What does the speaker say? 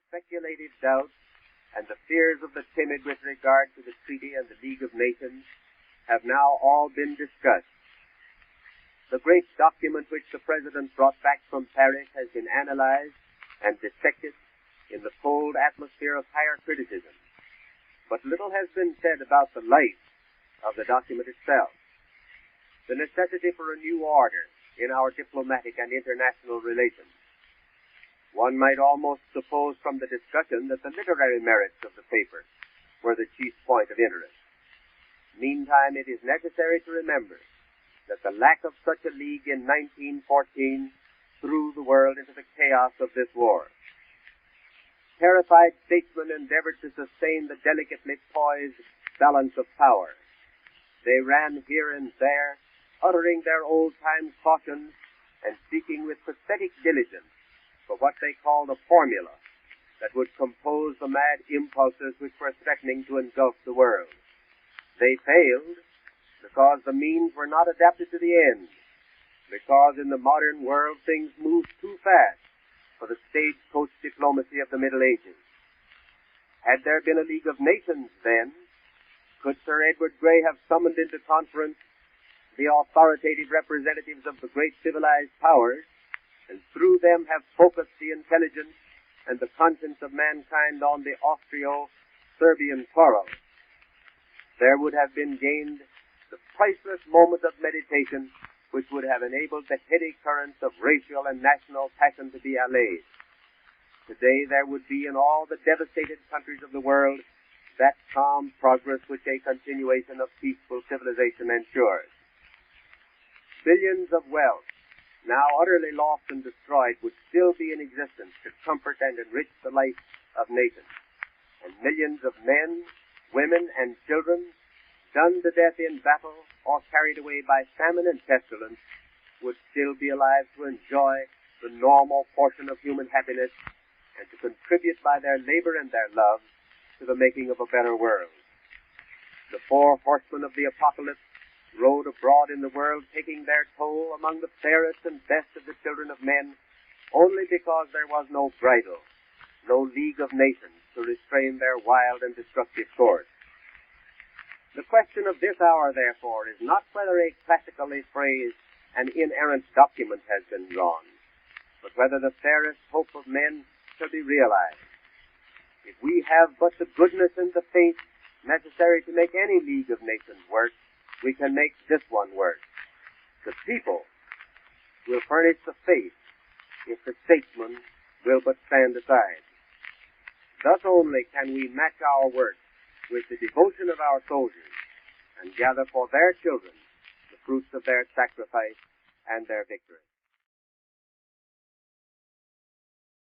speculative doubt and the fears of the timid with regard to the Treaty and the League of Nations have now all been discussed. The great document which the President brought back from Paris has been analyzed and dissected in the cold atmosphere of higher criticism. But little has been said about the life of the document itself. The necessity for a new order in our diplomatic and international relations. One might almost suppose from the discussion that the literary merits of the paper were the chief point of interest. Meantime, it is necessary to remember that the lack of such a league in 1914 threw the world into the chaos of this war. Terrified statesmen endeavored to sustain the delicately poised balance of power. They ran here and there, uttering their old-time cautions and seeking with pathetic diligence for what they called a formula that would compose the mad impulses which were threatening to engulf the world. They failed because the means were not adapted to the end, because in the modern world things moved too fast for the stagecoach diplomacy of the Middle Ages. Had there been a League of Nations then, could Sir Edward Grey have summoned into conference the authoritative representatives of the great civilized powers, and through them have focused the intelligence and the conscience of mankind on the Austro-Serbian quarrel, there would have been gained the priceless moment of meditation which would have enabled the heady currents of racial and national passion to be allayed. Today there would be in all the devastated countries of the world that calm progress which a continuation of peaceful civilization ensures. Billions of wealth, now utterly lost and destroyed, would still be in existence to comfort and enrich the life of nations. And millions of men, women, and children, done to death in battle or carried away by famine and pestilence, would still be alive to enjoy the normal portion of human happiness and to contribute by their labor and their love to the making of a better world. The four horsemen of the apocalypse rode abroad in the world, taking their toll among the fairest and best of the children of men, only because there was no bridle, no League of Nations to restrain their wild and destructive course. The question of this hour, therefore, is not whether a classically phrased and inerrant document has been drawn, but whether the fairest hope of men shall be realized. If we have but the goodness and the faith necessary to make any League of Nations work, we can make this one work. The people will furnish the faith if the statesmen will but stand aside. Thus only can we match our work with the devotion of our soldiers and gather for their children the fruits of their sacrifice and their victory.